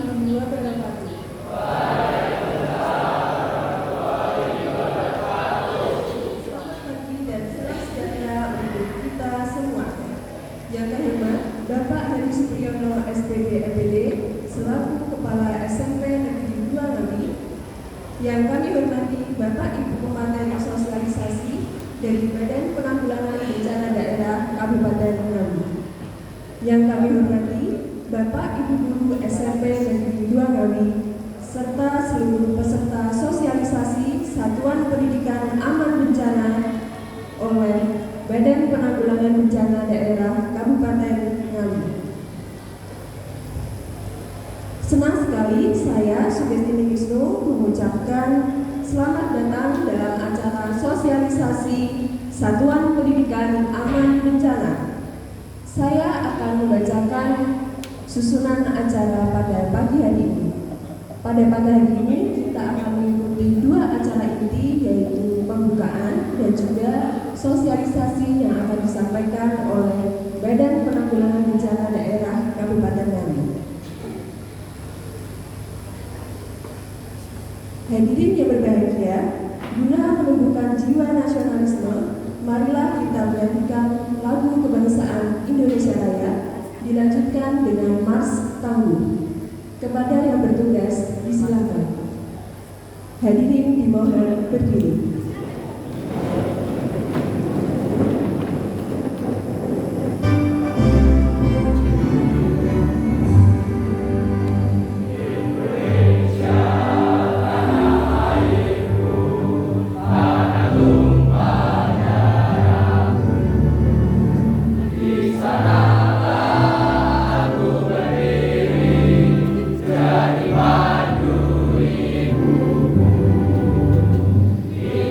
warahmatullahi wabarakatuh. Selamat pagi dan salam sejahtera untuk kita semua. Yang terhormat Bapak Heri Supriyono SPG MPD selaku Kepala SMP Negeri 2 Ngawi. Yang kami hormati Bapak Ibu Pemateri Sosialisasi dari Badan Penanggulangan Bencana Daerah Kabupaten Ngawi. Yang kami hormati Bapak Ibu Guru SMP Negeri 2 Ngawi serta seluruh peserta sosialisasi Satuan Pendidikan Aman Bencana oleh Badan Penanggulangan Bencana Daerah Kabupaten Ngawi. Senang sekali saya Sugestini Wisnu mengucapkan selamat datang dalam acara sosialisasi Satuan Pendidikan Aman Bencana. Saya akan membacakan susunan acara pada pagi hari ini. Pada pagi hari ini kita akan mengikuti dua acara inti, yaitu pembukaan dan juga sosialisasi yang akan disampaikan oleh Badan Penanggulangan Bencana Daerah Kabupaten Ngawi. Hadirin yang berbahagia, guna menumbuhkan jiwa nasionalisme, marilah kita menyanyikan lagu kebangsaan Indonesia Raya, dilanjutkan dengan Mars Tangguh. Kepada yang bertugas, disilakan. Hadirin dimohon berdiri. Jadi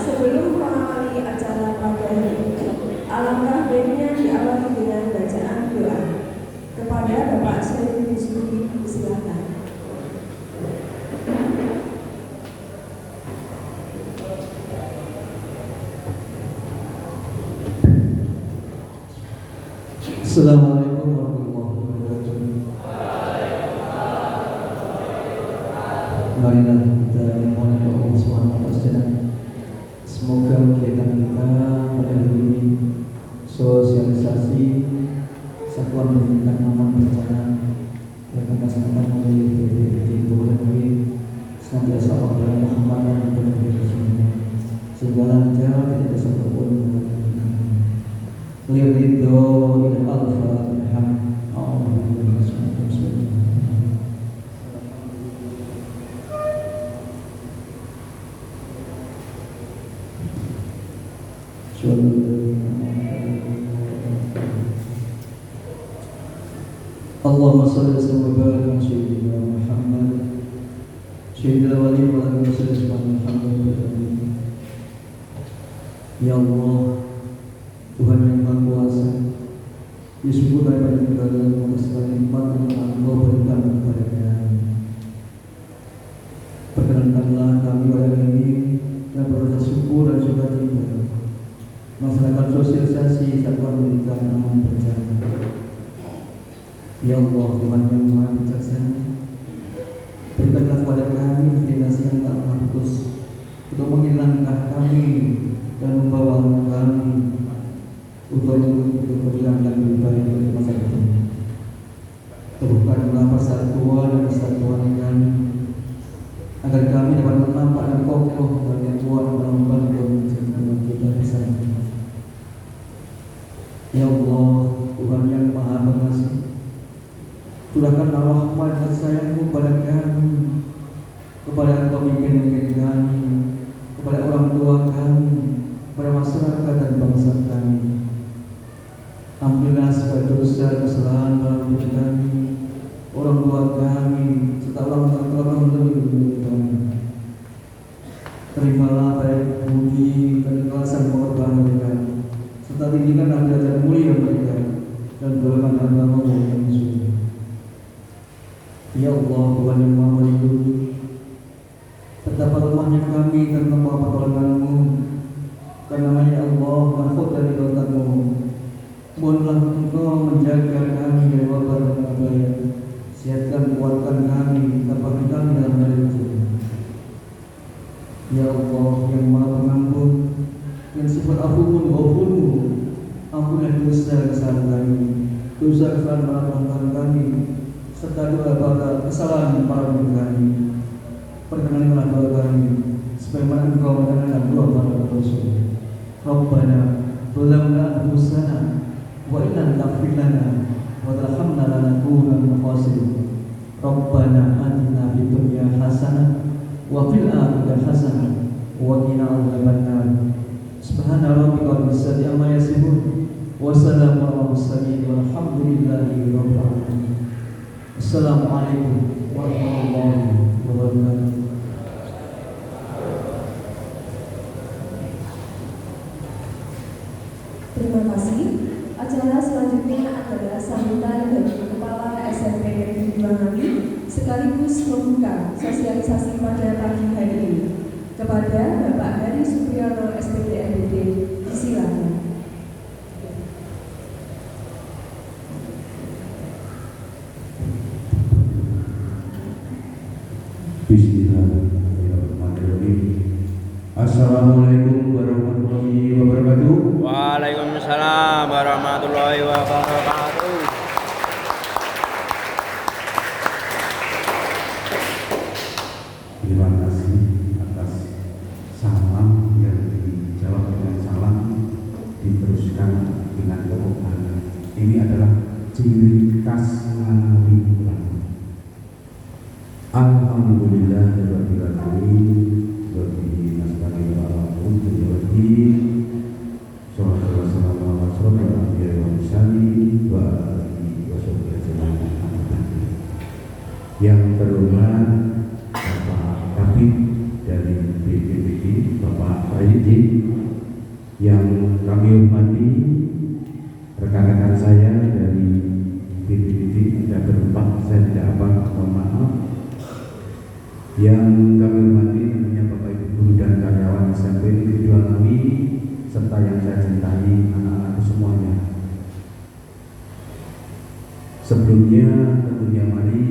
sebelum mengawali acara pagi hari, alangkah baiknya diawali dengan bacaan doa. Kepada Bapak Syarif Husnudi, silakan. Assalamualaikum warahmatullahi wabarakatuh. Marilah kita mohon kepada Allah Subhanahu wa taala. Semoga kegiatan kita pada hari ini sosialisasi satuan pendidikan aman bencana yang dilaksanakan oleh BPBD Bogor senantiasa Allah Muhammad dan Rasulullah sehingga lancar tidak satupun liridho ila al-fatihah. Allahumma salli wa barik ala sayyidina Muhammad sayyidil awwalin wal akhirin Muhammad. Ya Allah, Tuhan yang Maha Kuasa, disebut daripada segala segala nikmat yang Allah berikan kepada kami. Perkenankanlah kami pada hari ini dan berrasa syukur dan sukacita masyarakat sosialisasi satuan pendidikan aman bencana. Ya Allah, Tuhan yang Maha Bijaksana, berikanlah kepada kami inspirasi yang tak putus untuk menghilangkan kami dan membawa kami untuk berjalan lebih baik dari masa depan. Teguhkanlah persatuan dan kesatuan kami, agar kami dapat menampak dan kokoh dan yang kuat dalam membangun kehidupan kita bersama. Ya Allah, Tuhan yang Maha Pengasih, curahkanlah rahmat dan sayang-Mu pada kami, kepada pemimpin-pemimpin kami, kepada orang tua kami, kepada masyarakat dan bangsa kami. Ampunilah segala dosa kesalahan dalam diri kami, orang tua kami, serta orang lebih kami. Terimalah baik budi dan ikhlasan pengorbanan mereka, serta tinggikanlah derajat mulia mereka dan golongan agama yang suci. Ya Allah, Tuhan yang Maha Melindungi, betapa lemahnya kami tanpa pertolongan-Mu. Karena ya Allah, mahfud dari dosa-Mu, mohonlah Engkau menjaga kami dari wabah dan bahaya. Sihatkan, kuatkan kami, tapahkan kami dalam hari itu. Ya Allah yang Maha Pengampun, yang sifat afuun ghafurmu, ampunilah dosa kesalahan kami, dosa kesalahan para pelanggan kami, serta doa kesalahan para murid kami. Perkenankanlah doa kami, sebagaimana Engkau mendengarkan doa para rasul. Rabbana zalamna anfusana wa in lam taghfir lana wa tarhamna lanakunanna minal khasirin. Rabbana atina fid dunya hasanah wa fil akhirati hasanah wa qina adzabannar. Subhana rabbika rabbil izzati amma yasifun wa salamun alal mursalin walhamdulillahi rabbil alamin. Assalamualaikum warahmatullahi wabarakatuh. Terima kasih. Acara selanjutnya adalah sambutan dari Kepala SMP Negeri 2 Ngawi sekaligus membuka sosialisasi pada pagi hari ini. Kepada Bapak Heri Supriyono SPD MPD, disilakan. Bismillahirrahmanirrahim. Assalamualaikum warahmatullahi wabarakatuh. Waalaikumsalam warahmatullahi wabarakatuh. Terima kasih atas salam yang dijawab dengan salam, diteruskan dengan kemuliaan. Ini adalah ciri khas Ngawi. Alhamdulillahirabbil alamin. Wa bihi nasta'in ala umuri waddin. Sallallahu alaihi wasallam. Yang terhormat Bapak Kabid dari BPBD, Bapak Baik, izin yang kami hormati rekan-rekan saya dari BPBD, tidak berempat, saya tidak apa, mohon maaf. Yang kami hormati tentunya Bapak Ibu guru dan karyawan SMP Negeri 2 kami, serta yang saya cintai anak-anakku semuanya. Sebelumnya tentunya mari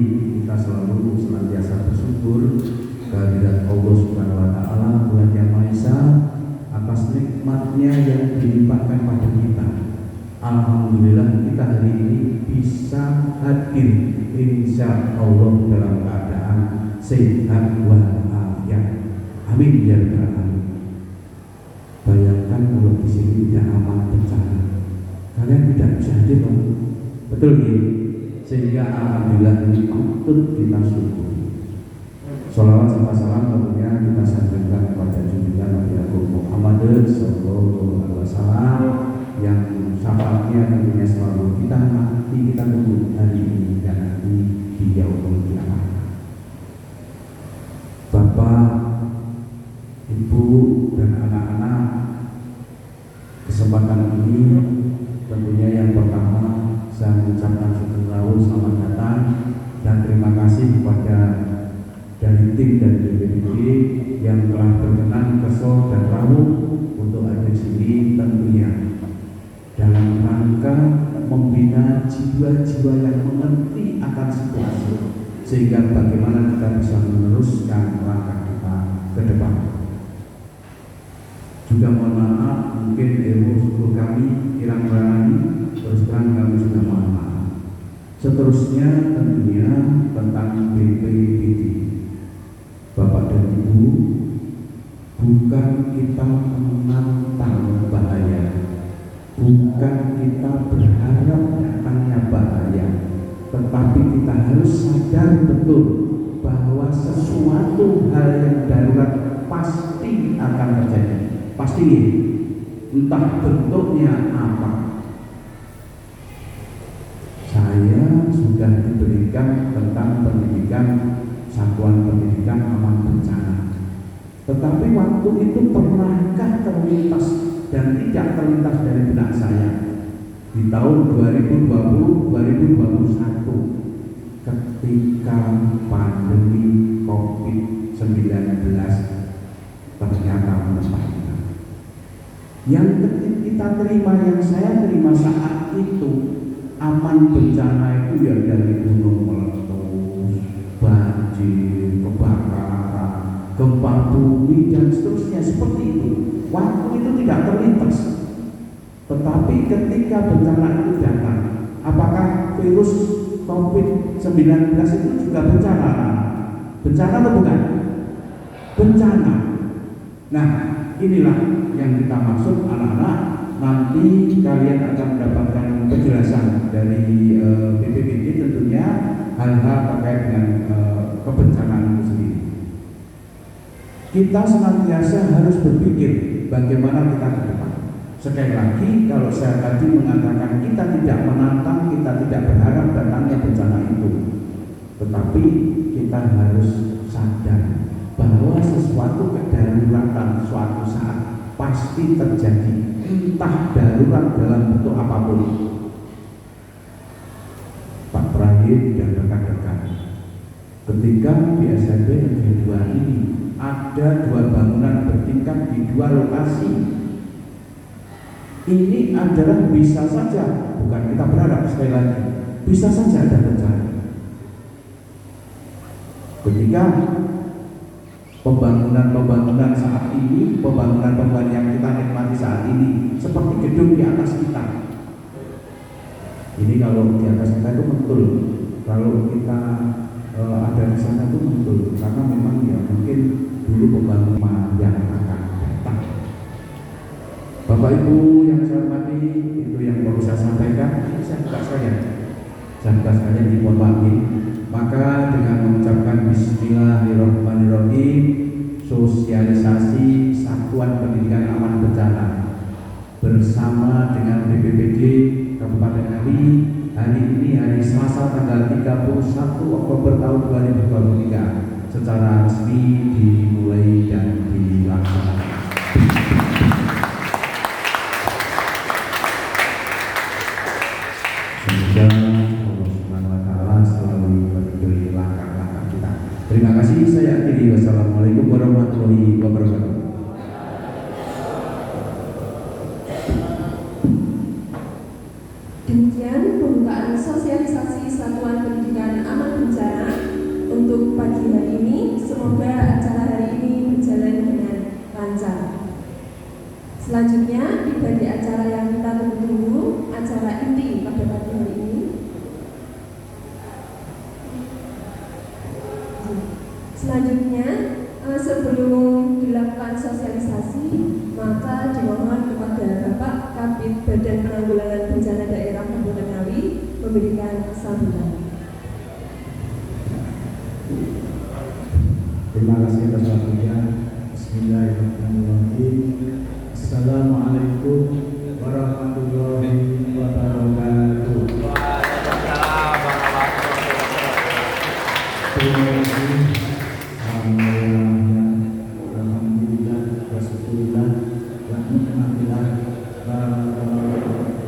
kita selalu senantiasa bersyukur kehadirat Allah Subhanahu wa taala, Tuhan Yang Maha Esa, atas nikmatnya yang dilimpahkan pada kita. Alhamdulillah kita hari ini bisa hadir insya Allah dalam keadaan sehat walafiat. Amin ya rabbal alamin. Bayangkan kalau di sini tidak aman bencana, kalian tidak bisa hadir, betul ya? Sehingga alhamdulillah ini patut kita syukuri. Sholawat serta salam tentunya kita sanjungkan kepada junjungan Nabi Agung Muhammad sallallahu alaihi wasallam yang syafaatnya tentunya selalu kita nanti, kita tunggu hari ini dan nanti di yaumul kiamat. Bapak, Ibu dan anak-anak, kesempatan ini tentunya yang pertama saya mengucapkan syukur selamat datang dan terima kasih kepada dari tim dan BPBD yang telah berkenan ke Sol dan Rawuh untuk hadir di sini, tentunya dalam rangka membina jiwa-jiwa yang mengerti akan situasi, sehingga bagaimana kita bisa meneruskan langkah kita ke depan. Juga mohon maaf, mungkin ilmu kami kurang terus terang kami sudah mohon maaf. Seterusnya tentunya tentang BPBD. Bapak dan Ibu, bukan kita menantang bahaya, bukan kita berharap datangnya bahaya, tetapi kita harus sadar betul bahwa sesuatu hal yang darurat pasti akan terjadi. Pasti, entah bentuknya apa. Saya sudah diberikan tentang pendidikan, satuan pendidikan aman bencana. Tetapi waktu itu pernahkah terlintas dan tidak terlintas dari benak saya di tahun 2020-2021 ketika pandemi COVID-19 ternyata menimpa kita. Yang kita terima, yang saya terima saat itu, aman bencana itu ya dari gunung meletus, banjir, kebakaran, gempa bumi dan seterusnya seperti itu. Waktu itu tidak terlintas. Tetapi ketika bencana itu datang, apakah virus COVID-19 itu juga bencana? Bencana atau bukan? Bencana. Nah, inilah yang kita maksud anak-anak. Nanti kalian akan mendapatkan penjelasan dari BPBD tentunya hal-hal terkait dengan kebencanaan itu sendiri. Kita senantiasa harus berpikir bagaimana kita ke depan. Sekali lagi, kalau saya tadi mengatakan kita tidak menantang, kita tidak berharap datangnya bencana itu, tetapi kita harus sadar bahwa sesuatu kedaruratan suatu saat pasti terjadi, entah darurat dalam bentuk apapun. Pak Prahim dan rekan-rekan, ketika di SMP Negeri 2 ini ada 2 bangunan bertingkat di 2 lokasi, ini adalah bisa saja, bukan kita berharap, sekali lagi, bisa saja ada bencana. Ketika pembangunan saat ini, pembangunan yang kita nikmati saat ini, seperti gedung di atas kita. Ini kalau di atas kita itu betul, kalau kita ada di sana itu betul, karena memang ya mungkin dulu pembangunan yang akan datang. Bapak Ibu yang saya hormati, itu yang mau saya sampaikan. Ini saya sekalian dimohon maaf. Maka dengan mengucapkan Bismillahirrahmanirrahim, sosialisasi satuan pendidikan aman bencana bersama dengan BPBD Kabupaten Ngawi hari ini, hari Selasa tanggal 31 Oktober tahun 2023 secara resmi dimulai dan dilaksanakan. kurang sosialisasi, maka dimohon kepada Bapak Kabid Badan Penanggulangan Bencana Daerah Kabupaten Ngawi memberikan sambutan. Terima kasih atas waktunya. Bismillahirrahmanirrahim. Assalamualaikum warahmatullahi wabarakatuh. Waalaikumsalam warahmatullahi wabarakatuh. Terima kasih. Alhamdulillah wa syukurillah wa ni'matillah barakallahu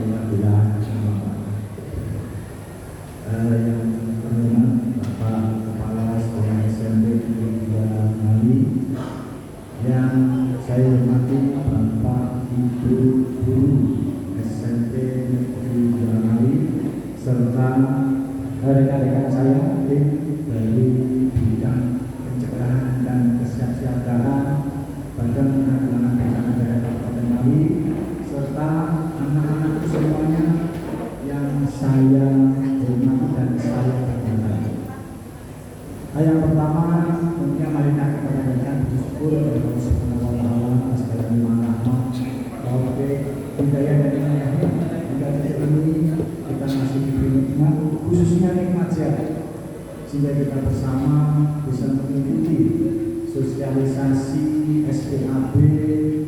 yang terhormat Bapak Kepala Sekolah SMP Ngawi, yang saya hormati Bapak Ibu Guru SMP Negeri Ngawi, serta rekan-rekan saya tim dari bidang pencegahan dan kesiapsiagaan Badan Penanggulangan Bencana Daerah Kabupaten Ngawi, serta anak-anak semuanya yang saya hormati dan saya banggakan. Yang pertama, tentunya marilah kita panjatkan bersyukur kepada Allah Subhanahu wa taala atas segala nikmat rahmat, taufik, hidayah dan inayahnya. Hingga detik ini kita masih diberi nikmat, khususnya nikmat sehat, sehingga kita bersama bisa mengikuti sosialisasi SPAB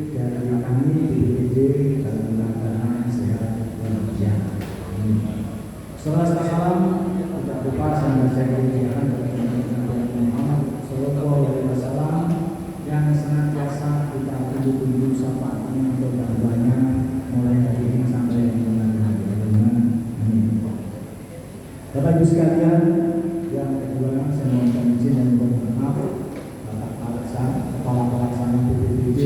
dari kami BPBD dalam rangka sehat walafiat. Salam tidak lupa saya mengucapkan kepada Muhammad Sallallahu Alaihi Wasallam yang senantiasa kita tunggu-tunggu syafaatnya untuk banyak mulai dari ini sampai amin. Bapak Ibu sekalian, yang kedua saya mohon izin dan mohon maaf Bapak Kepala Pelaksana BPBD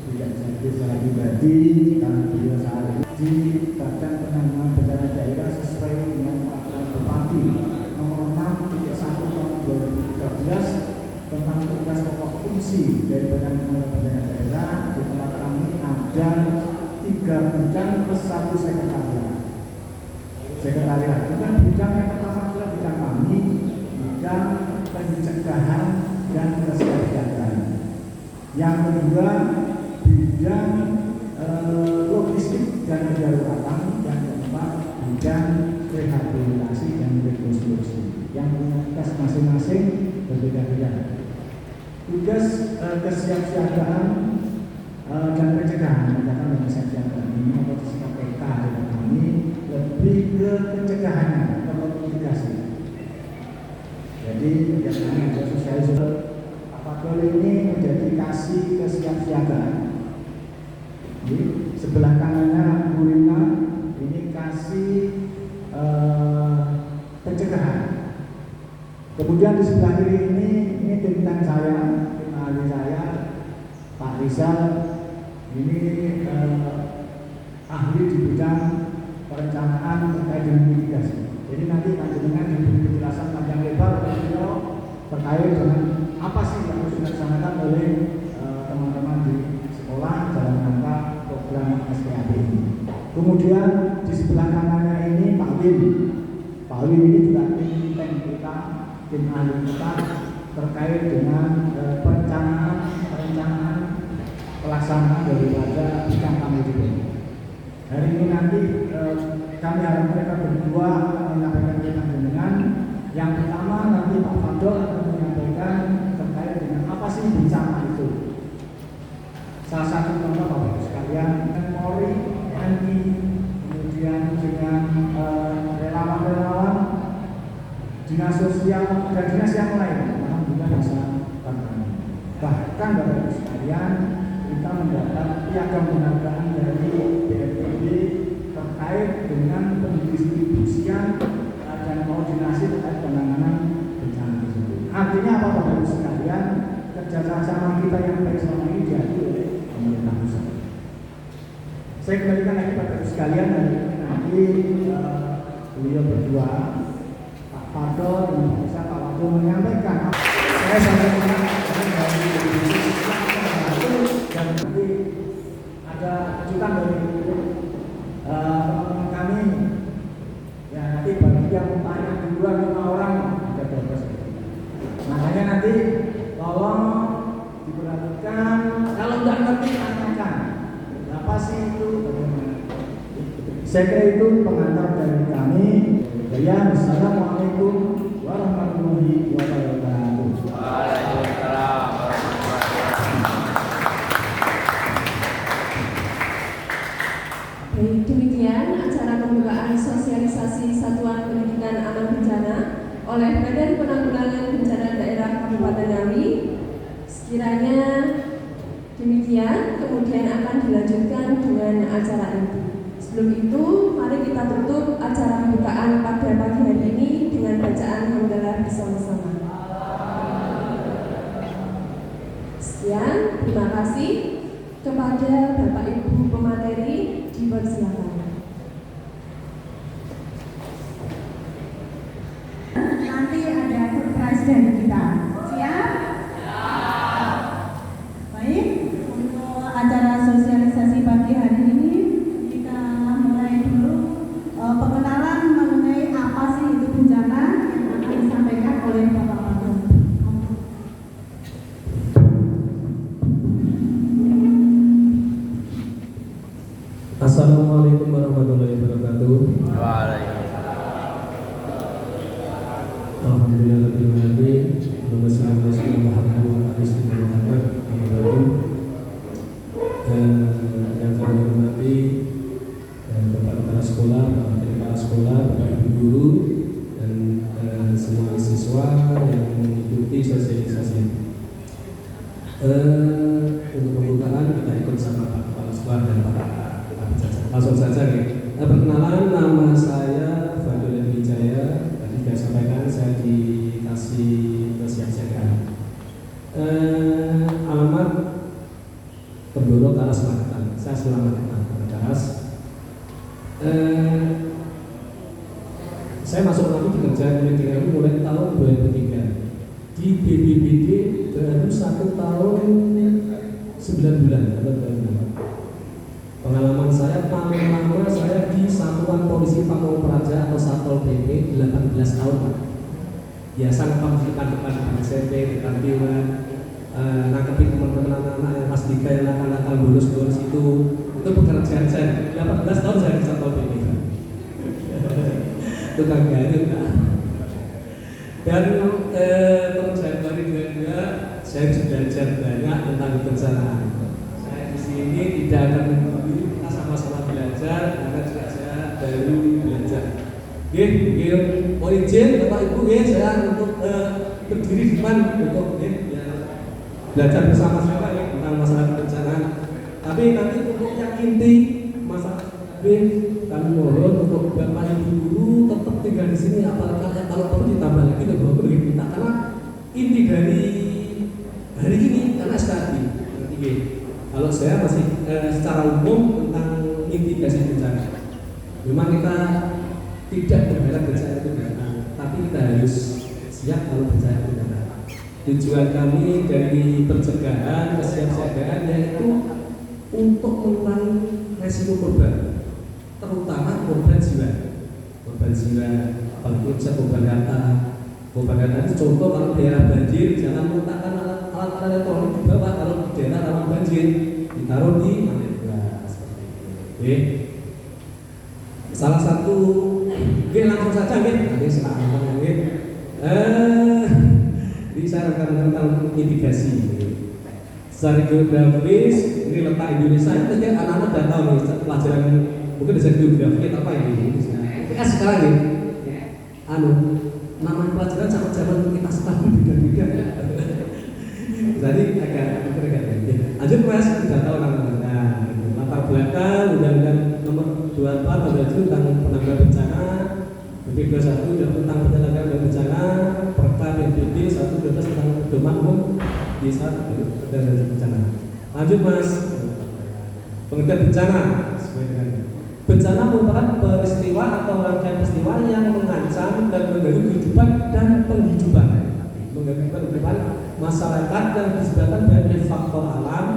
tidak jadi secara pribadi karena beliau saat ini di Badan Penanggulangan Bencana Daerah sesuai dengan peraturan Bupati nomor 6/1 tahun 2013 tentang tugas pokok fungsi dari Badan Penanggulangan Bencana Daerah. Di tempat kami ada 3 bidang plus 1 sekretariat. Bukan bidang yang pertama adalah bidang kami, bidang pencegahan dan kesiapsiagaan. Yang kedua bidang logistik dan kedaruratan, yang keempat bidang rehabilitasi dan rekonstruksi, yang punya tugas masing-masing berbeda-beda. Tugas kesiapsiagaan dan pencegahan, dan kesiapsiagaan ini atau KPK dengan kami lebih ke pencegahannya atau mitigasi. Jadi yang kami ada sosialisasi apakah ini menjadi kasih kesiapsiagaan. Ini sebelah kanannya Bu Rina, ini kasih pencegahan. Kemudian di sebelah kiri ini tim saya, tim ahli saya, Pak Rizal. Ini ahli di bidang perencanaan terkait dengan mitigasi. Jadi nanti panjenengan diberi penjelasan panjang lebar terkait dengan apa sih yang harus dilaksanakan oleh teman-teman di sekolah dalam rangka program SPAB ini. Kemudian di sebelah kanannya ini Pak Wim. Pak Wim ini juga tim kita, tim ahli kita terkait dengan perencanaan pelaksanaan daripada bidang kami juga. Hari ini nanti kami harap mereka berdua menyampaikan dengan yang pertama nanti Pak Fadol akan menyampaikan terkait dengan apa sih bencana itu. Salah satu contoh Bapak Ibu sekalian, Polri, TNI, kemudian dengan relawan-relawan, dinas sosial dan dinas yang lain, alhamdulillah bisa kami. Bahkan Bapak Ibu sekalian, kita mendapat piagam penghargaan dari BNPB terkait dengan pendistribusian dan koordinasi terkait penanganan bencana tersebut. Artinya apa Bapak Ibu sekalian? Kerjasama kita yang baik selama ini diakui oleh pemerintah pusat. Saya kembalikan lagi Bapak Ibu sekalian, dan nanti beliau berdua, Pak Fadol dan Pak Isa, Pak Wado menyampaikan. Saya sampaikan dari dan nanti ada kejutan dari teman-teman kami. Ya nanti bagi yang tanya duluan 5 orang ada berapa. Makanya nanti tolong diperhatikan Saya kira itu pengantar dari kami. Ya, assalamualaikum warahmatullahi wabarakatuh. Waalaikumsalam. Baik, demikian acara pembukaan sosialisasi Satuan Pendidikan Aman Bencana oleh Badan Penanggulangan Bencana Daerah Kabupaten Ngawi. Sekiranya demikian, kemudian akan dilanjutkan dengan acara inti. Sebelum itu, mari kita tutup acara pembukaan pada pagi hari ini dengan bacaan hamdalah bersama-sama. Sekian, terima kasih. Kepada Bapak Ibu pemateri, dipersilakan. Nanti ada surprise dari kita. Siap? Baik, untuk acara sosialisasi pagi hari ini kita mulai dulu pengenalan mengenai apa sih itu bencana yang akan disampaikan oleh Bapak Wakil. Assalamualaikum warahmatullahi wabarakatuh. Waalaikumsalam. Alhamdulillahirobbilalamin. Yang kami hormati Bapak Kepala Sekolah, Bapak Kepala Sekolah, Bapak Ibu Guru, dan semua siswa yang mengikuti sosialisasi. Untuk pembukaan kita ikut sama Pak Kepala Sekolah dan Pak. Langsung saja nih. Perkenalan, nama saya Fadil Wijaya. Tadi saya sampaikan saya dikasih kesiapsiagaan. Alamat Temboro Karas Magetan. Saya selamat datang ke Karas. Saya masuk lagi bekerja di mulai tahun 2003. Di BPBD baru 1 tahun 9 bulan. Pengalaman saya paling lama saya di Satuan Polisi Pamong Praja atau Satpol PP 18 tahun. Biasa ngepang di depan SMP, di kantinan, nangkepin teman-teman anak-anak yang pas tiga yang nakal-nakal bolos itu pekerjaan saya. 18 tahun saya di Satpol PP. Tukang garut kan. Dan tahun Januari 22 saya sudah belajar banyak tentang kebencanaan. Saya di sini tidak akan kita sama-sama belajar karena juga saya baru belajar. Mohon izin Bapak Ibu saya untuk berdiri di depan untuk belajar bersama-sama tentang masalah kebencanaan. Tapi nanti untuk yang inti masalah kami mohon untuk Bapak Ibu guru tetap tinggal di sini, apalagi kalau perlu ditambah lagi ke Bapak Ibu kita, karena inti dari hari ini karena sekali kalau saya masih secara umum tentang mitigasi bencana. Memang kita tidak berharap bencana itu datang, tapi kita harus siap kalau bencana itu datang. Tujuan kami dari pencegahan kesiapsiagaan yaitu untuk mengurangi resiko korban, terutama korban jiwa. Korban jiwa, apalagi bisa korban data. Korban data itu contoh kalau daerah banjir jangan meletakkan alat-alat elektronik di bawah. Kalau di daerah rawan banjir ditaruh di lantai 2 seperti itu. Salah satu, langsung saja nanti silakan Jadi saya akan tentang mitigasi. Secara geografis ini letak Indonesia itu kan anak-anak sudah tahu nih pelajaran mungkin dari geografi apa ini. Sekarang nih, nama pelajaran sama zaman kita sekarang beda-beda. Jadi agak lanjut Mas, sudah tahu namanya. Latar belakang Undang-Undang Nomor 24 Tahun 2000 tentang penanggulangan bencana, BP21 tentang penanggulangan bencana, Perka BNPB 112 tentang pedoman umum di saat penanggulangan bencana. Lanjut Mas, pengertian bencana sesuai dengan bencana merupakan peristiwa atau rangkaian peristiwa yang mengancam dan mengganggu kehidupan dan penghidupan. Mengganggu kehidupan masyarakat yang disebabkan dari faktor alam,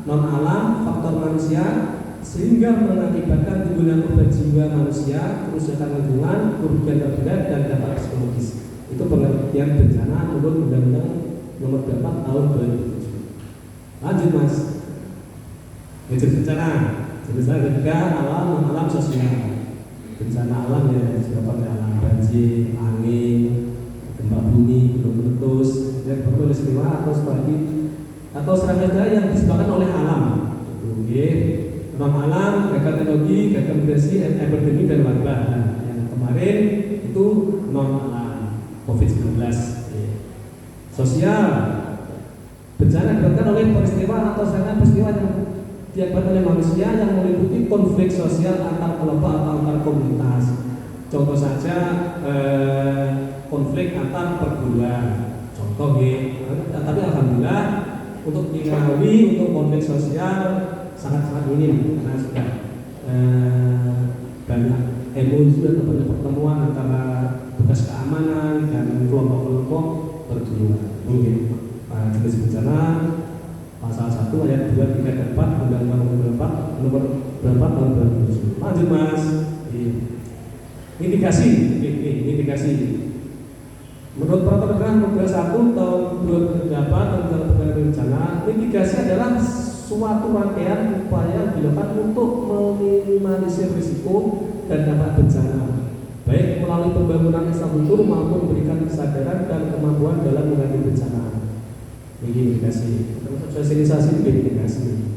non alam, faktor manusia, sehingga mengakibatkan timbulnya korban jiwa manusia, kerusakan lingkungan, kerugian material dan dampak psikologis. Itu pengertian bencana menurut Undang-Undang Nomor 24 Tahun 2007. Lanjut Mas, jenis bencana. Jenis ketiga alam, non alam, sosial. bencana alam ya, seperti alam banjir, angin, gempa bumi, gunung meletus, ya perlu istimewa atau serangga yang disebabkan oleh alam. Oke, non alam, teknologi, migrasi, epidemi dan wabah. Nah, yang kemarin itu non alam, COVID-19. Sosial, bencana disebabkan oleh peristiwa atau peristiwa yang diakibatkan oleh manusia yang meliputi konflik sosial antar kelompok atau antar komunitas. Contoh saja konflik antar perguruan. Contoh tapi alhamdulillah untuk di Ngawi untuk konflik sosial sangat minim karena sudah banyak MOU sudah banyak pertemuan antara tugas keamanan dan kelompok-kelompok perguruan. Mungkin jenis bencana pasal 1 ayat 2, 3, 4 Undang-Undang nomor berapa tahun 2007. Lanjut Mas. Mitigasi. Menurut Peraturan Daerah Nomor 1 tahun 2008 tentang penanganan bencana, mitigasi adalah suatu rangkaian upaya dilakukan untuk meminimalisir risiko dan dampak bencana, baik melalui pembangunan infrastruktur maupun memberikan kesadaran dan kemampuan dalam menghadapi bencana. Ini mitigasi. Sosialisasi itu mitigasi.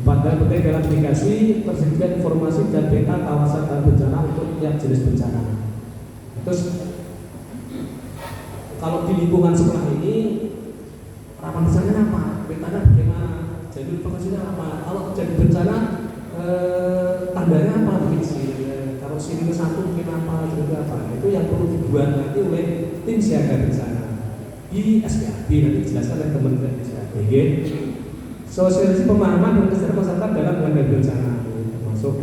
4 hal penting dalam mitigasi: tersedia informasi dan peta kawasan dan bencana untuk tiap jenis bencana. Terus kalau di lingkungan sekolah ini rawan bencana apa? Petanya bagaimana? Jadi informasinya apa? Kalau terjadi bencana tandanya apa? Kalau sini satu mungkin apa? Juga apa? Itu yang perlu dibuat nanti oleh tim siaga bencana di SPAB, nanti dijelaskan oleh Kementerian SPAB. Sosialisasi pemahaman dan kesadaran masyarakat dalam menghadapi bencana, termasuk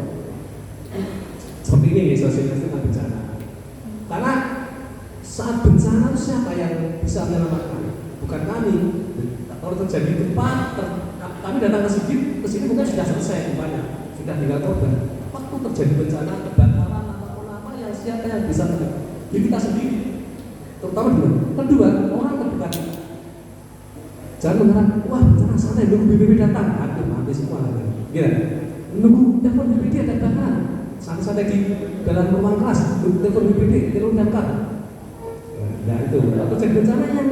seperti ini sosialisasi tentang bencana. Karena saat bencana itu siapa yang bisa menyelamatkan? Bukan kami. Kalau terjadi gempa, kami datang ke sini mungkin sudah selesai gempanya, sudah tinggal korban. Waktu terjadi bencana, kebakaran ataupun apa yang siapa yang bisa menyelamatkan? Diri kita sendiri. Terutama dua. Kedua, orang terdekat. Jangan mengharap, wah bencana sana, nunggu BPBD datang, mati semua. Gila, nunggu telepon BPBD ada kebakaran. Santai-santai di dalam ruang kelas, nunggu telepon BPBD, telepon damkar. Nah itu, atau jadi bencana yang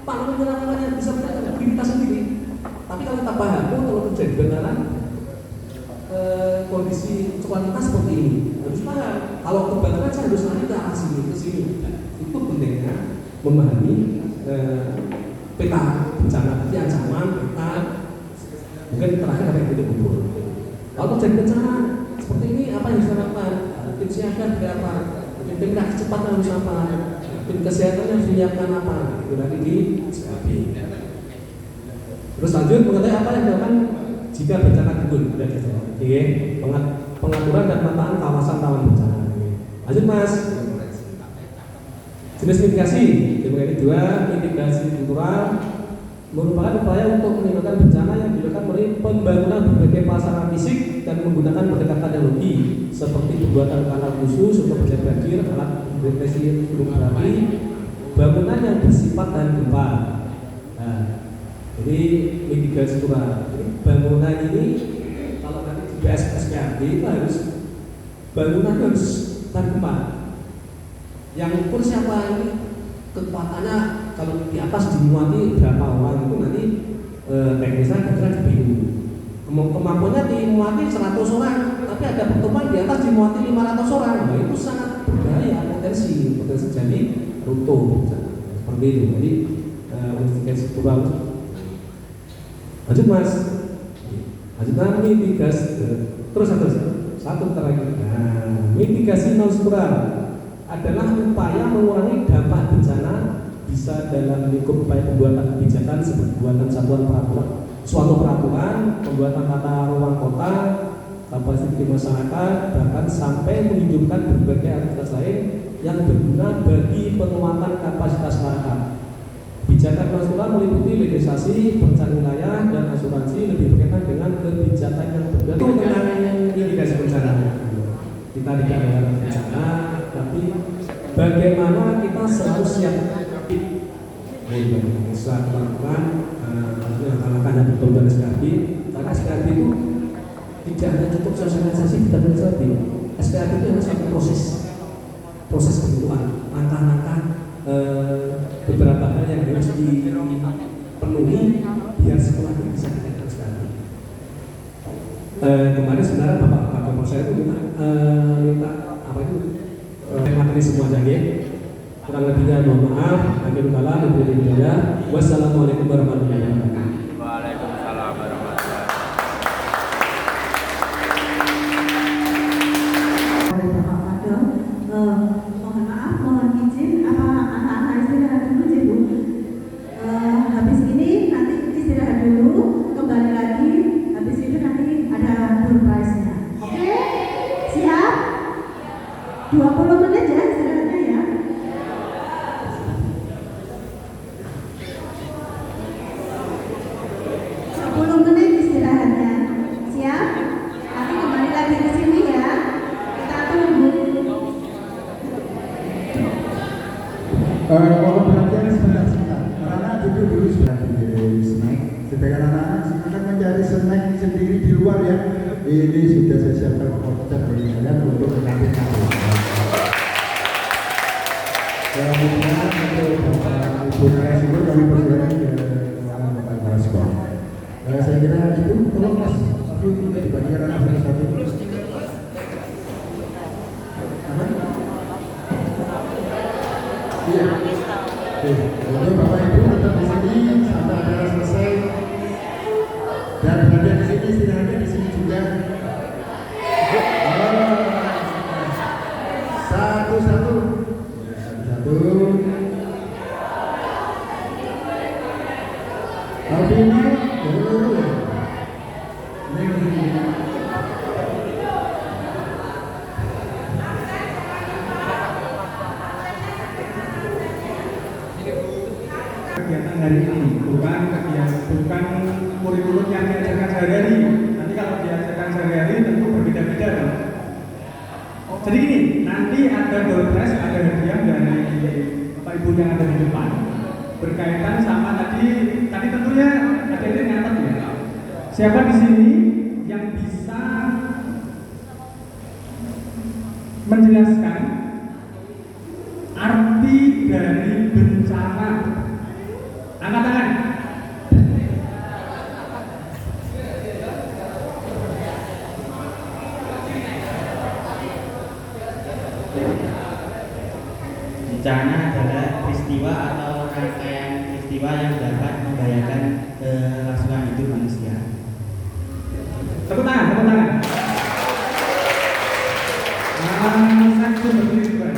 paling menyelamatkan yang bisa menyelamatkan diri kita sendiri. Tapi kalau kita paham, kalau terjadi bencana kondisi kualitas seperti ini, harus paham. Kalau kebakaran saya harus lari ke arah sini, ke sini. Itu pentingnya memahami peta bencana, nanti ancaman, peta, mungkin terakhir apa yang kita kubur. Kalau terjadi bencana seperti ini, apa yang bisa dilakukan? Tim siaga berapa? Tim kecepatan harus apa? Tim kesehatan yang menyiapkan apa? Itu nanti di SPAB. Terus lanjut mengenai apa yang dilakukan jika bencana gugur. Oke, pengaturan dan penataan kawasan rawan bencana. Lanjut Mas. Jenis mitigasi, yang kedua, mitigasi kultural merupakan upaya untuk menimbulkan bencana yang dilakukan melalui pembangunan berbagai prasarana fisik dan menggunakan pendekatan teknologi seperti pembuatan kanal khusus untuk pencegahan banjir, alat deteksi gunung berapi, bangunan yang bersifat tahan gempa. Nah, ini mitigasi kultural. Jadi bangunan ini kalau nanti di SPAB itu harus bangunan harus tahan gempa. Yang ukur siapa ini kekuatannya kalau di atas dimuati berapa orang itu nanti teknisnya kira-kira dibingung. Kemampuannya dimuati 100 orang, tapi ada pertemuan di atas dimuati 500 orang. Nah, itu sangat berbahaya potensi jadi runtuh seperti itu. Jadi mitigasi struktural. Lanjut Mas. Lanjut mitigasi terus satu terakhir. Nah, mitigasi non struktural adalah upaya mengurangi dampak bencana bisa dalam lingkup upaya pembuatan kebijakan seperti pembuatan suatu peraturan, pembuatan tata ruang kota, kapasitas di masyarakat, bahkan sampai menunjukkan berbagai aktivitas lain yang berguna bagi penguatan kapasitas masyarakat. Kebijakan nasional meliputi legislasi, perencanaan wilayah, dan asuransi lebih berkaitan dengan kebijakan yang berbeda tentang mitigasi bencana. Kita tidak ada bencana, tapi bagaimana kita selalu siap bisa melakukan langkah-langkah yang betul dari SPAB, karena SPAB itu tidak hanya cukup sosialisasi kita SPAB, SPAP itu adalah suatu proses pembentukan, langkah-langkah beberapa hal yang harus dipenuhi biar sekolah itu bisa dinaikkan SPAP. Kemarin sebenarnya Bapak Kapolres saya itu minta apa itu materi semua jadi. Kurang lebihnya mohon maaf. Akhirul kalam, wassalamualaikum warahmatullahi wabarakatuh. Waalaikumsalam warahmatullahi Mohon maaf, mohon izin, apa anak-anak istirahat dulu, Bu? Habis ini nanti istirahat dulu, kembali lagi. Habis itu nanti ada door prize-nya. Oke? Siap? 20 menit ya istirahatnya ya. Mohon perhatian sebentar. Anak-anak duduk dulu sudah berdiri snack. Supaya anak-anak silakan mencari snack sendiri di luar ya. Ini sudah saya siapkan voucher dari kalian untuk mengambil. Kemudian untuk Ibu Narasumber kami persilakan ke ruangan Bapak Kepala Sekolah. Saya kira itu tolong Mas, satu dibagikan anak satu-satu. Iya. Untuk Bapak Ibu tetap di sini sampai acara selesai. Dan berada di sini istirahatnya di sini juga. Satu-satu. Albina, dulu. Kegiatan hari ini bukan kurikulum yang diajarkan sehari-hari. Nanti kalau diajarkan sehari-hari tentu berbeda-beda kan. Jadi gini, nanti ada door prize, ada hadiah dari Bapak Ibu yang ada di depan berkaitan sama tadi tentunya ada yang nyatet ya. Siapa di sini yang bisa menjelaskan arti dari bencana? Angkat tangan. Bencana adalah peristiwa atau rangkaian peristiwa yang dapat membahayakan kelangsungan hidup manusia. Tepuk tangan, tepuk tangan. Satu berdiri bukan.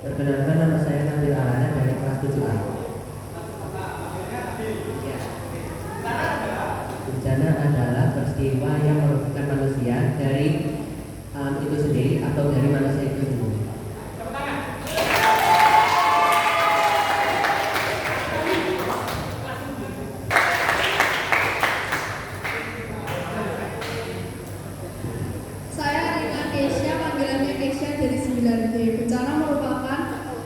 Perkenalkan, nama saya Nabil Alana dari kelas 7A. Bencana adalah peristiwa yang merugikan manusia dari alam itu sendiri atau dari manusia itu sendiri. Saya Rina Keisha, panggilannya Keisha dari 9D. Bencana merupakan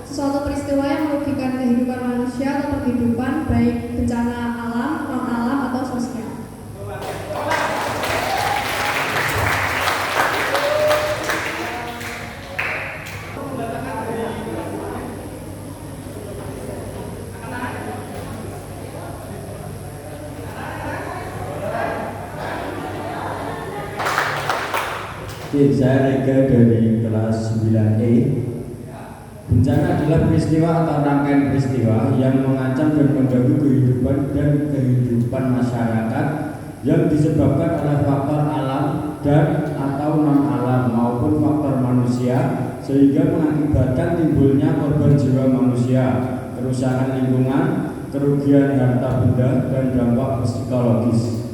suatu peristiwa yang merugikan kehidupan manusia atau kehidupan, baik bencana alam, non-alam, atau sosial. Saya Rega dari kelas 9E. Bencana adalah peristiwa atau rangkaian peristiwa yang mengancam dan mengganggu kehidupan masyarakat yang disebabkan oleh faktor alam dan atau non alam maupun faktor manusia, sehingga mengakibatkan timbulnya korban jiwa manusia, kerusakan lingkungan, kerugian harta benda, dan dampak psikologis.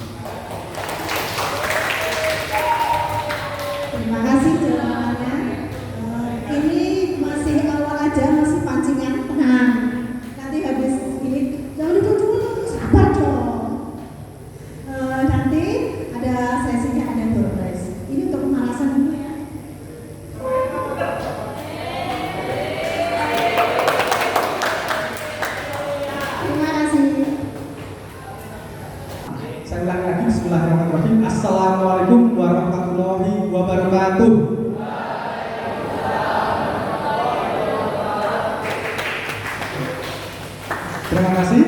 Terima kasih jawabannya. Ini masih awal aja, masih pancingan. Nah, nanti habis ini Terima kasih.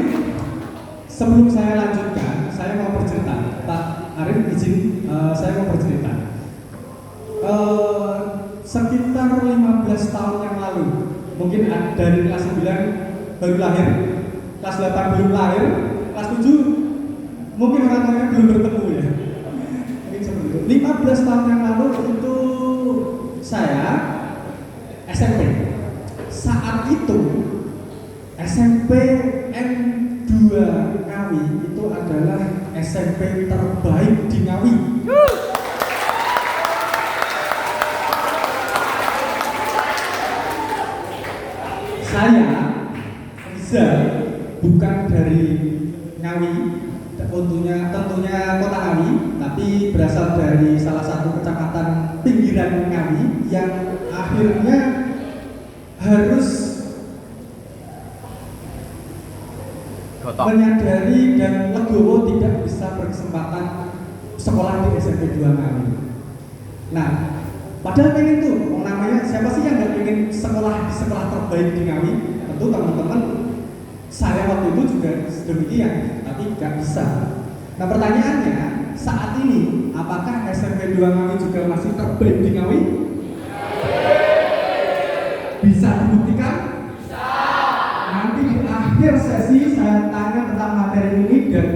Sebelum saya lanjutkan, saya mau bercerita. Pak Arif izin, saya mau bercerita. Sekitar 15 tahun yang lalu, mungkin dari kelas 9 baru lahir, kelas 8 belum lahir, kelas 7 mungkin orang tuanya belum bertemu ya. Mungkin seperti itu. 15 tahun yang lalu itu saya SMP. Saat itu SMP N2 Ngawi itu adalah SMP terbaik di Ngawi. Saya Riza, bukan dari Ngawi, tentunya kota Ngawi, tapi berasal dari salah satu kecamatan pinggiran Ngawi yang akhirnya harus menyadari dan legowo tidak bisa berkesempatan sekolah di SMP 2 Ngawi. Nah, padahal pengen tuh, namanya siapa sih yang nggak pengen sekolah di sekolah terbaik di Ngawi? Tentu teman-teman, saya waktu itu juga demikian, tapi nggak bisa. Nah pertanyaannya, saat ini apakah SMP 2 Ngawi juga masih terbaik di Ngawi? Bisa dibuktikan? Bisa. Nanti di akhir sesi saya tanya tentang materi ini, dan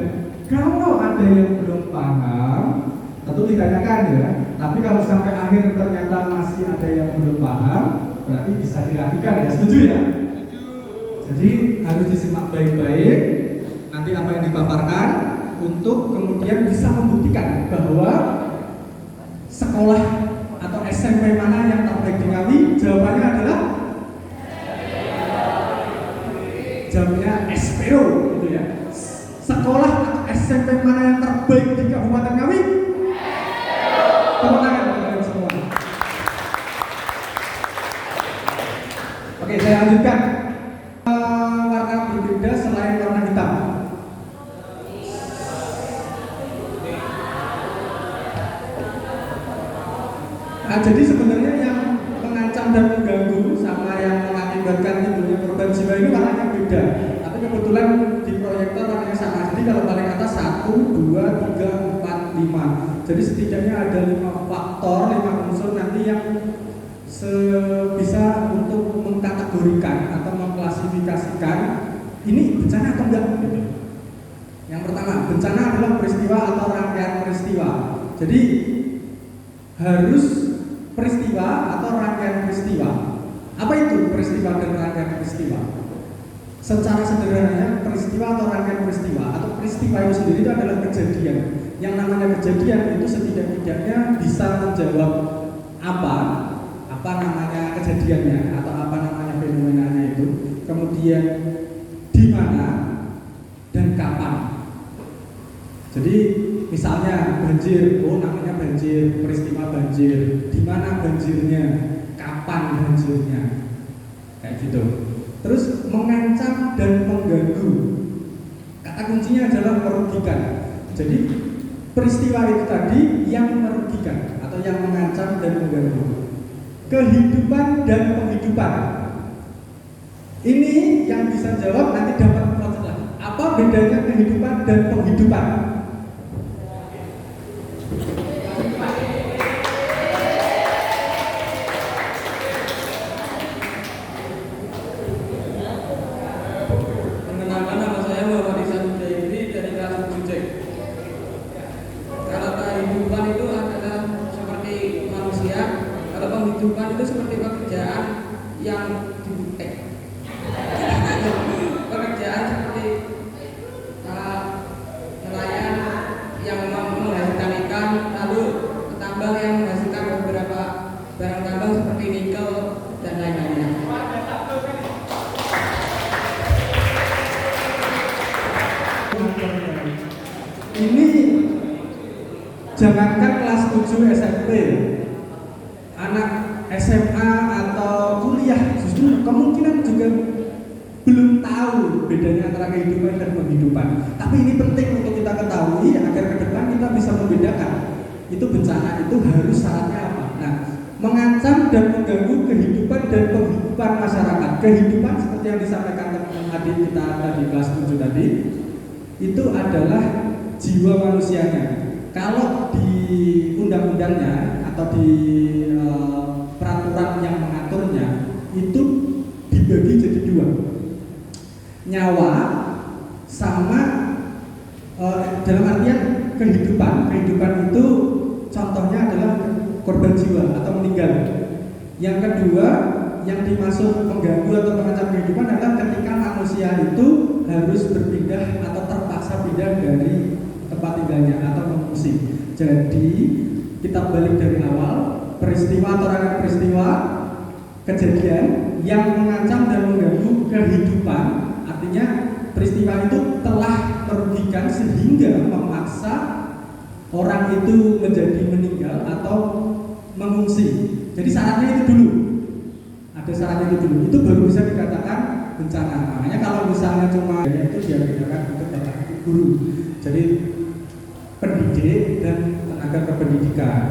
kalau ada yang belum paham, tentu ditanyakan ya. Tapi kalau sampai akhir ternyata masih ada yang belum paham, berarti bisa dirapikan ya. Setuju ya? Jadi harus disimak baik-baik nanti apa yang dipaparkan untuk kemudian bisa membuktikan bahwa sekolah atau SMP mana yang terbaik di Ngawi. Jawabannya adalah jawabannya SPO gitu ya. Sekolah atau SMP mana yang terbaik di Kabupaten Ngawi? Tepuk tangan teman-teman semua. Oke, saya lanjutkan. Warna berbeda selain warna hitam. Nah, jadi sebenarnya yang mengancam dan mengganggu sama yang mengakibatkan timbulnya korban jiwa ini warnanya beda. Tapi kebetulan di proyektor warnanya sama. Jadi kalau paling atas 1, 2, 3, 4, 5. Jadi setidaknya ada 5 faktor, 5 unsur nanti yang bisa untuk mengkategorikan atau mengklasifikasikan ini bencana atau enggak gitu. Yang pertama, bencana adalah peristiwa atau rangkaian peristiwa. Jadi harus peristiwa atau rangkaian peristiwa. Apa itu peristiwa dan rangkaian peristiwa? Secara sederhananya, peristiwa atau rangkaian peristiwa atau peristiwa itu sendiri itu adalah kejadian. Yang namanya kejadian itu setidak-tidaknya bisa menjawab apa namanya kejadiannya atau apa namanya fenomenanya itu, kemudian di mana dan kapan. Jadi misalnya banjir, namanya banjir, peristiwa banjir, di mana banjirnya, kapan banjirnya, kayak gitu. Terus mengancam dan mengganggu, kata kuncinya adalah merugikan. Jadi peristiwa itu tadi yang merugikan atau yang mengancam dan mengganggu. Kehidupan dan penghidupan. Ini yang bisa jawab nanti dapat pelajaran. Apa bedanya kehidupan dan penghidupan? Perkenalkan, nama saya Muhammad Ihsan Hudairi dari kelas 7C. Kalau kehidupan itu adalah seperti manusia, kalau penghidupan itu seperti pekerjaan yang pekerjaan seperti nelayan yang menghasilkan ikan, lalu tambang yang menghasilkan beberapa barang tambang seperti nikel dan lain-lainnya. Ini jangankan kelas 7 SMP, anak SMA atau kuliah justru kemungkinan juga belum tahu bedanya antara kehidupan dan penghidupan. Tapi ini penting untuk kita ketahui agar ke depan kita bisa membedakan itu bencana itu harus syaratnya apa. Nah, mengancam dan mengganggu kehidupan dan penghidupan masyarakat. Kehidupan seperti yang disampaikan teman-teman adik kita tadi kelas 7 tadi, itu adalah jiwa manusianya. Kalau di undang-undangnya atau di peraturan yang mengaturnya itu dibagi jadi dua, nyawa sama dalam artian kehidupan itu contohnya adalah korban jiwa atau meninggal. Yang kedua yang dimaksud mengganggu atau mengancam kehidupan adalah ketika manusia itu harus berpindah atau terpaksa pindah dari tempat tinggalnya atau mengungsi. Jadi kita balik dari awal, peristiwa atau rangkaian peristiwa kejadian yang mengancam dan mengganggu kehidupan, artinya peristiwa itu telah merugikan sehingga memaksa orang itu menjadi meninggal atau mengungsi. Jadi syaratnya itu dulu, ada syaratnya itu dulu, itu baru bisa dikatakan bencana. Makanya kalau misalnya cuma itu dia dikatakan untuk bapak guru, jadi pendidik dan tenaga kependidikan,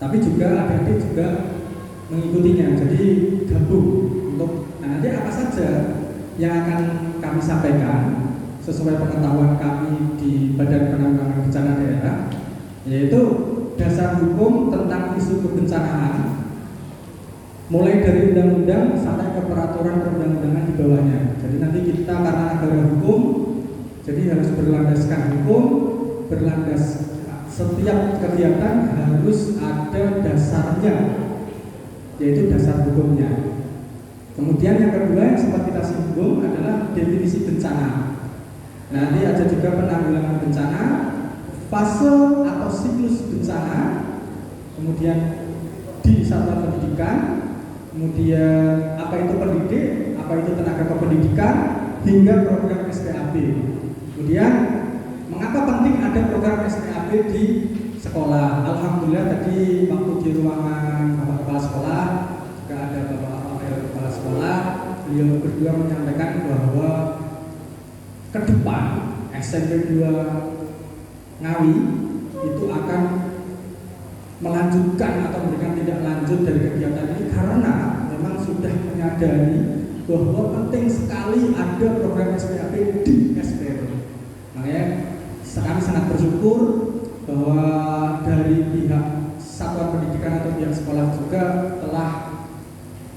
tapi juga adik-adik juga mengikutinya. Jadi gabung untuk nanti apa saja yang akan kami sampaikan sesuai pengetahuan kami di Badan Penanggulangan Bencana Daerah, yaitu dasar hukum tentang isu kebencanaan, mulai dari undang-undang sampai ke peraturan perundang-undangan di bawahnya. Jadi nanti kita karena negara hukum, jadi harus berlandaskan hukum, berlandas setiap kegiatan harus ada dasarnya, yaitu dasar hukumnya. Kemudian yang kedua yang sempat kita singgung adalah definisi bencana. Nanti ada juga penanggulangan bencana, fase atau siklus bencana, kemudian di satuan pendidikan, kemudian apa itu pendidik, apa itu tenaga kependidikan, hingga program SPAB. Kemudian mengapa penting ada program SPAB di sekolah? Alhamdulillah tadi waktu di ruangan Bapak Kepala Sekolah juga ada Bapak Kepala Sekolah, beliau berdua menyampaikan bahwa ke depan SMP 2 Ngawi itu akan melanjutkan atau memberikan tindak lanjut dari kegiatan ini karena memang sudah menyadari bahwa penting sekali ada program SPAB di SPRO. Makanya kami sangat bersyukur bahwa dari pihak satuan pendidikan atau pihak sekolah juga telah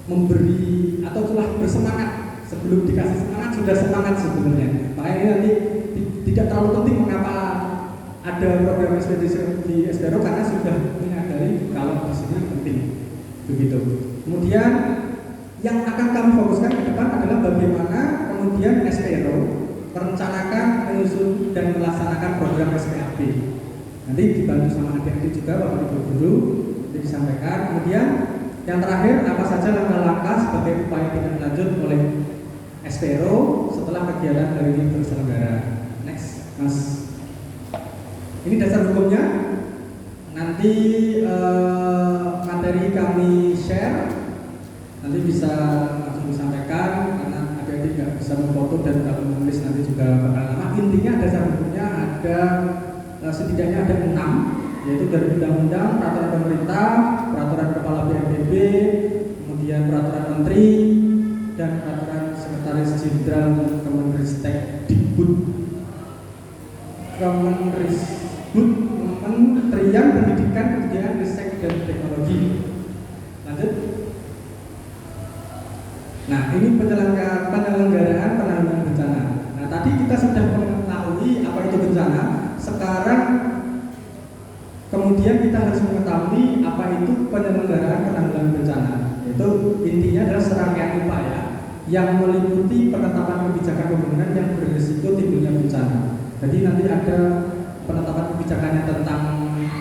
memberi atau telah bersemangat. Sebelum dikasih semangat sudah semangat sebenarnya. Makanya ini nanti tidak terlalu penting mengapa ada program SPAB di SPRO karena sudah menyadari kalau pastinya penting. Begitu. Kemudian yang akan kami fokuskan ke depan adalah bagaimana kemudian SPRO merencanakan, menyusun dan melaksanakan program SPAB. Nanti dibantu sama adik-adik juga Bapak Ibu guru untuk disampaikan. Kemudian yang terakhir apa saja langkah-langkah sebagai upaya tindak lanjut oleh SPRO setelah kegiatan hari ini terselenggara. Next, Mas. Ini dasar hukumnya. Nanti materi kami share, nanti bisa langsung disampaikan karena adik-adik nggak bisa memfoto dan kalau menulis nanti juga bakal lama. Intinya dasar hukumnya ada setidaknya ada 6, yaitu dari undang-undang, peraturan pemerintah, peraturan kepala BNPB, kemudian peraturan menteri, dan peraturan sekretaris jenderal Kemenristek Dikbud, Kementerian Pendidikan, Kebudayaan, Riset dan Teknologi. Lanjut. Nah, ini penyelenggaraan penanggulangan bencana. Nah, tadi kita sudah mengetahui apa itu bencana. Sekarang kemudian kita harus mengetahui apa itu penyelenggaraan penanggulangan bencana. Itu intinya adalah serangkaian upaya yang meliputi penetapan kebijakan pembangunan yang berisiko timbulnya bencana. Jadi nanti ada penetapan kebijakannya tentang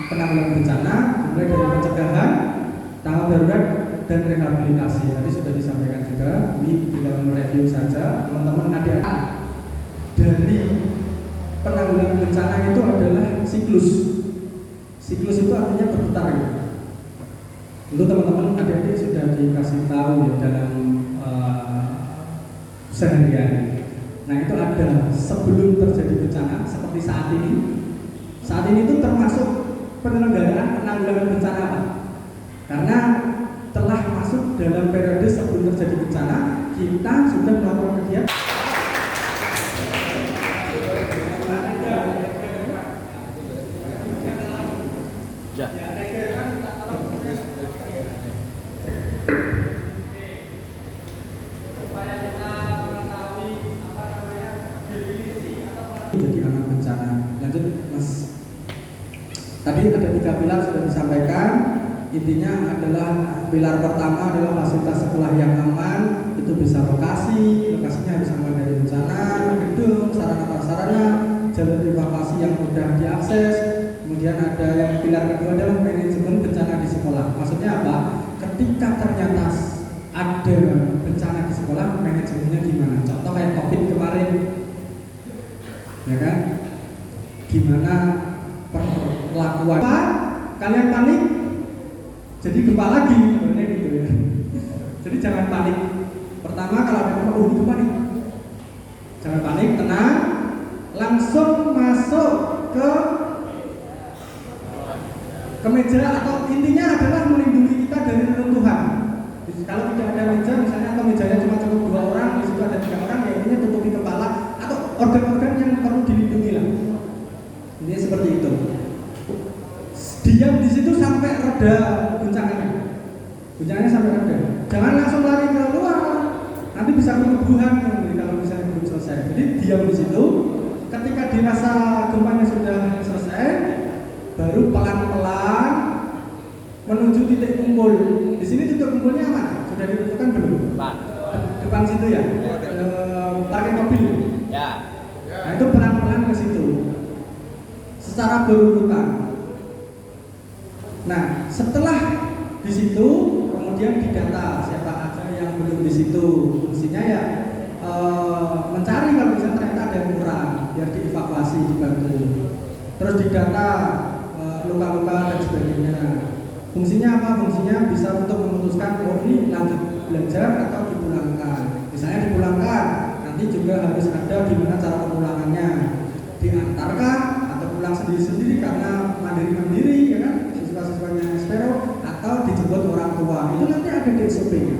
penanggulangan bencana, mulai dari pencegahan, tanggap darurat, dan rehabilitasi. Tadi sudah disampaikan juga, ini tinggal mereview saja. Teman-teman adik-adik, dari penanggulangan bencana itu adalah siklus. Siklus itu artinya berputar. Untuk teman-teman adik-adik sudah dikasih tahu ya dalam seharian. Nah itu ada sebelum terjadi bencana seperti saat ini. Saat ini itu termasuk penyelenggaraan penanggulangan bencana apa? Karena telah masuk dalam periode sebelum terjadi bencana, kita sudah melakukan kegiatan. Jadi anak bencana. Lanjut Mas. Tadi ada 3 pilar sudah disampaikan. Intinya adalah pilar pertama adalah fasilitas sekolah yang aman. Itu bisa lokasinya harus aman dari bencana, gedung, sarana prasarana, jalur evakuasi yang mudah diakses. Kemudian ada yang pilar kedua adalah manajemen bencana di sekolah. Maksudnya apa? Ketika ternyata ada bencana di sekolah, manajemennya gimana? Contoh kayak COVID kemarin, ya kan? Gimana perlakuan? Kalian panik, jadi gempa lagi, sebenarnya gitu ya. Jadi jangan panik. Pertama kalau ada gempa, ini gempa nih. Jangan panik, tenang, langsung masuk ke meja, atau intinya adalah melindungi kita dari reruntuhan. Kalau tidak ada meja misalnya, atau mejanya cuma cukup 2 orang, di situ ada 3 orang, ya intinya tutupi kepala atau organ-organ yang perlu dilindungi lah. Ini seperti itu. Diam di situ sampai reda guncangannya. Guncangannya sampai reda. Jangan langsung lari ke luar. Nanti bisa kerubuhan kalau misalnya belum selesai. Jadi diam di situ. Ketika dirasa gempanya sudah selesai, baru pelan-pelan menuju titik kumpul. Di sini titik kumpulnya mana? Sudah ditentukan belum? Depan situ ya. Parkir mobil. Ya. Nah itu pelan-pelan ke situ. Secara berurutan. Nah, setelah di situ kemudian didata siapa aja yang belum di situ. Fungsinya ya mencari kalau misalnya ternyata ada yang kurang, biar dievakuasi, dibantu. Terus didata luka-luka dan sebagainya. Fungsinya apa? Fungsinya bisa untuk memutuskan oh ini lanjut belajar atau dipulangkan. Misalnya dipulangkan, nanti juga harus ada gimana cara pemulangannya. Diantarkah atau pulang sendiri-sendiri karena mandiri-mandiri, ya kan? Siswa-siswanya SPERO, atau dijemput orang tua. Itu nanti ada di SOP-nya.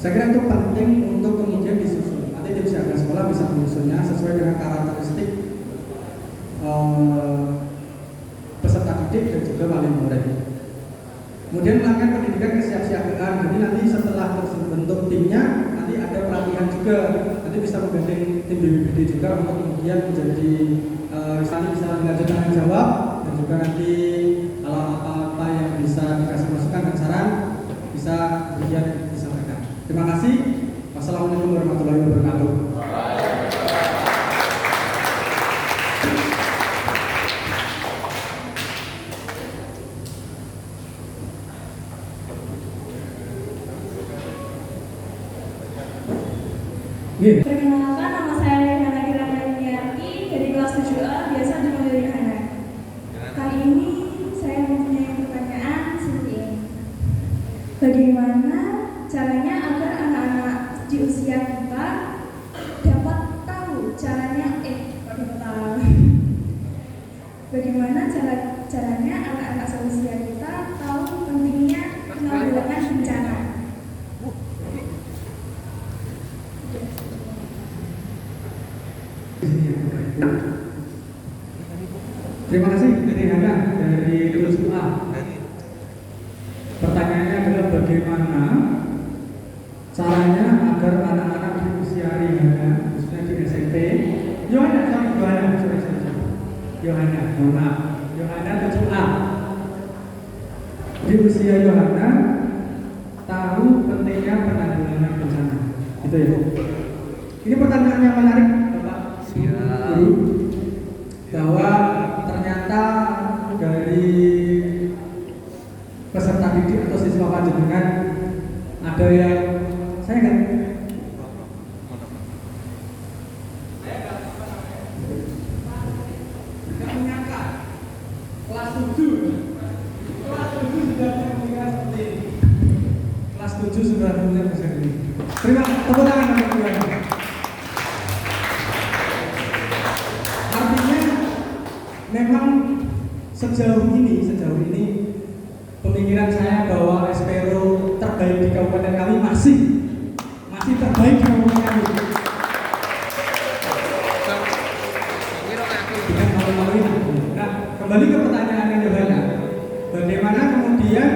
Saya kira itu penting untuk kemudian disusun. Nanti tim siaga sekolah bisa menyusunnya sesuai dengan karakteristik peserta didik dan juga wali murid. Kemudian melakukan pendidikan kesiapsiagaan. Jadi nanti setelah terbentuk timnya, nanti ada pelatihan juga. Nanti bisa menggandeng tim BPBD juga untuk kemudian menjadi misalnya bisa dilanjut tanya jawab, dan juga nanti kalau apa-apa yang bisa dikasih masukan dan saran bisa kemudian disampaikan. Terima kasih. Wassalamualaikum warahmatullahi wabarakatuh. Perkenalkan, nama saya Rehana Kirana Yuniarti dari kelas 7A, biasa dipanggil Rehana. Kali ini saya mempunyai pertanyaan seperti ini. Bagaimana caranya agar anak-anak di usia kita dapat tahu caranya bagaimana caranya anak-anak seusia kita tahu pentingnya penanggulangan bencana? Terima kasih dari Hana dari kelas 2A. Pertanyaannya adalah bagaimana caranya agar anak-anak di usia Rihana, khususnya di SMP, Yohana, mohon maaf, Yohana 7A. Di usia Yohana tahu pentingnya penanggulangan bencana. Itu ya. Ini pertanyaan yang menarik, Bapak Guru, bahwa ternyata dari peserta didik atau siswa panjenengan ada yang saya nggak menyangka kelas 7 sudah punya seperti ini. Kelas 7 sudah punya seperti ini. Terima tepuk tangan untuk kalian. Artinya memang sejauh ini pemikiran saya bahwa SPRO terbaik di kabupaten kami masih terbaik di kabupaten kami. Dengan malu-malu ini. Nah, kembali ke pertanyaan yang banyak. Bagaimana kemudian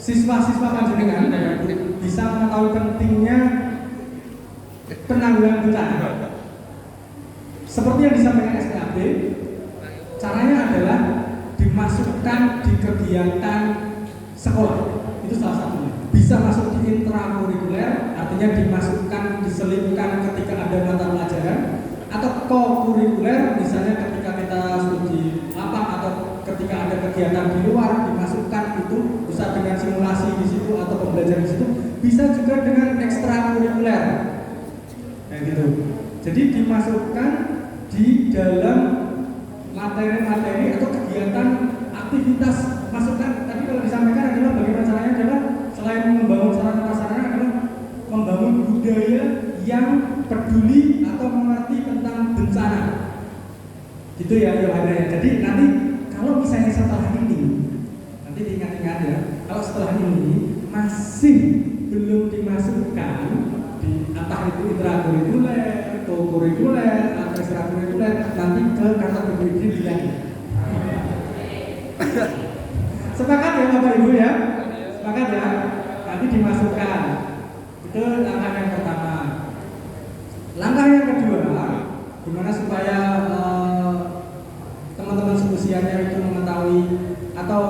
siswa-siswa panjenengan bisa mengetahui pentingnya penanggulangan bencana? Seperti yang disampaikan SPAB, caranya adalah dimasukkan di kegiatan sekolah. Itu salah satunya. Bisa masuk di intrakurikuler, artinya dimasukkan, diselipkan ketika ada mata pelajaran, atau kokurikuler, misalnya ketika kita studi lapang atau ketika ada kegiatan di luar, dimasukkan itu bisa dengan simulasi di situ atau pembelajaran di situ. Bisa juga dengan ekstrakurikuler, kayak gitu. Jadi dimasukkan di dalam materi-materi atau kegiatan aktivitas. Masukkan tadi kalau disampaikan adalah bagaimana caranya adalah selain membangun sarana prasarana adalah membangun budaya yang peduli atau mengerti tentang bencana. Gitu ya Yohana. Jadi nanti kalau misalnya setelah ini, nanti diingat-ingat ya, kalau setelah ini masih belum dimasukkan di entah itu intrakurikuler, kokurikuler, atau ekstrakurikuler, nanti ke kantor PBB lagi. Sepakat ya Bapak Ibu ya? Sepakat ya? Nanti dimasukkan. Itu langkah yang pertama. Langkah yang kedua, gimana supaya teman-teman seusianya itu mengetahui atau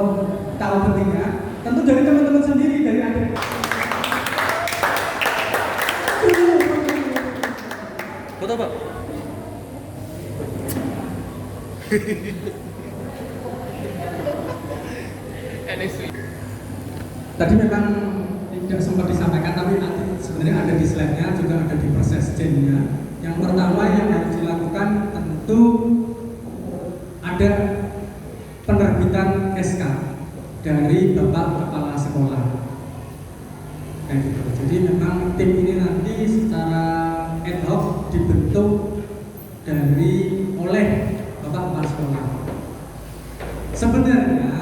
tahu pentingnya? Tentu dari teman-teman sendiri, dari adik. Foto Pak. Tadi memang tidak sempat disampaikan, tapi nanti sebenarnya ada di slide-nya, juga ada di proses change-nya. Yang pertama yang harus dilakukan tentu ada penerbitan SK dari Bapak Kepala Sekolah. Kayak gitu. Jadi memang tim ini nanti secara ad hoc dibentuk oleh Bapak Kepala Sekolah. Sebenarnya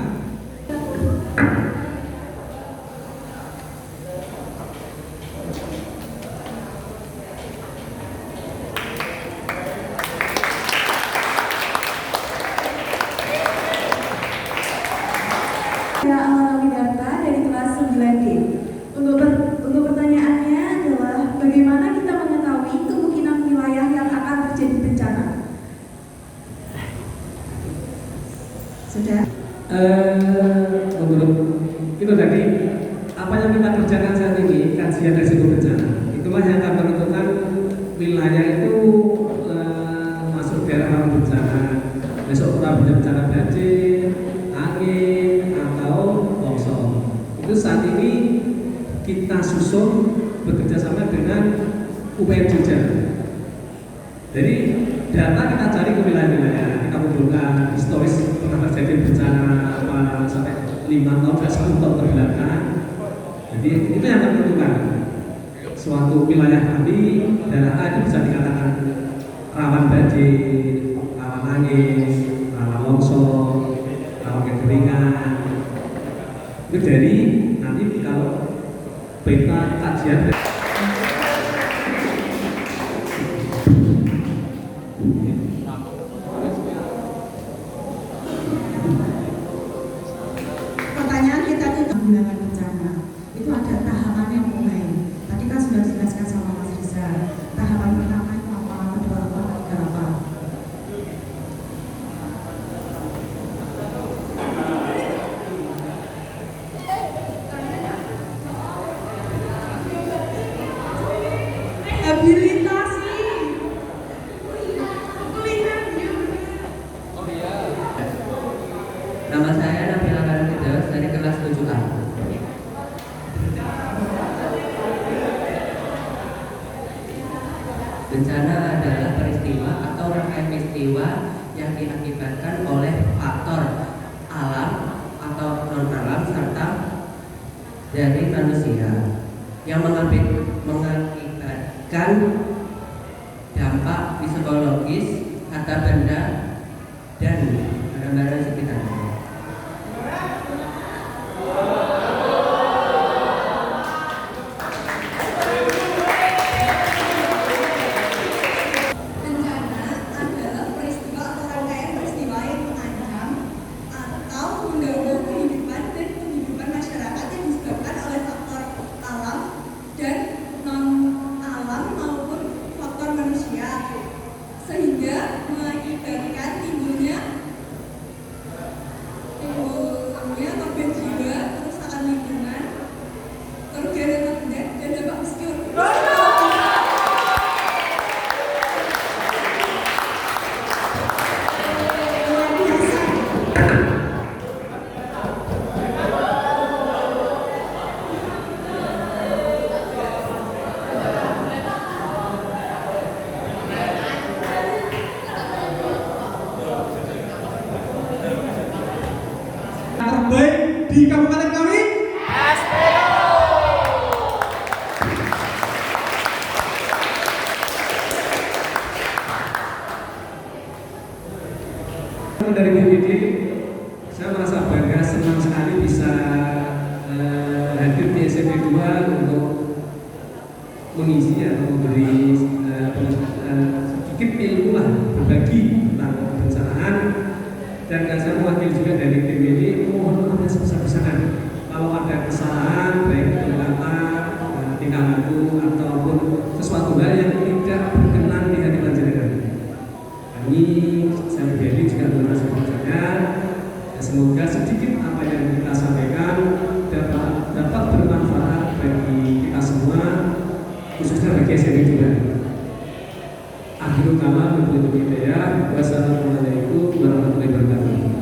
dari kelas 9D. Untuk pertanyaannya adalah bagaimana kita mengetahui kemungkinan wilayah yang akan terjadi bencana? Sudah? Menurut itu tadi apa yang kita kerjakan saat ini, kajian risiko bencana, itulah yang akan menentukan wilayah itu masuk daerah rawan bencana. Besok apabila bencana banjir, angin atau longsor, itu saat ini kita susun bekerja sama dengan UPN Jogja. Jadi data kita cari ke wilayah-wilayah, kita kumpulkan historis pernah terjadi bencana sampai 5 tahun, 10 tahun terbelakang. Jadi itu yang akan menentukan suatu wilayah kami, daerah A itu bisa dikatakan rawan banjir, rawan angin, rawan longsor, rawan kekeringan. Itu dari nanti kalau peta kajian. Pertanyaan kita itu tanggulangan bencana itu ada tahapannya mulai. Tadi kan sudah dijelaskan sama Mas Riza. Tahapan pertama itu apa, kedua apa, ketiga apa. Habilitasi. Nama saya Nabila Karatidas dari kelas 7A. Bencana adalah peristiwa atau rangkaian peristiwa yang diakibatkan oleh faktor alam atau non-alam serta dari manusia yang mengakibatkan dampak psikologis harta benda dan barang-barang sekitarnya. Dari BPD, saya merasa bangga, senang sekali bisa hadir di SMP 2 untuk mengisi atau memberi sedikit ilmu lah, berbagi tentang kebencanaan. Dan saya mewakili juga dari tim ini, mohon maaf sebesar-besaran kalau ada kesalahan baik itu kata, tingkah laku ataupun sesuatu hal yang tidak berkenan di hati panjenengan. Kami saya pribadi juga merasa percaya. Semoga sedikit apa yang kita sampaikan dapat bermanfaat bagi kita semua, khususnya bagi SMP juga. Akhirul kalam, wabillahi hidayah. Wassalamualaikum warahmatullahi wabarakatuh.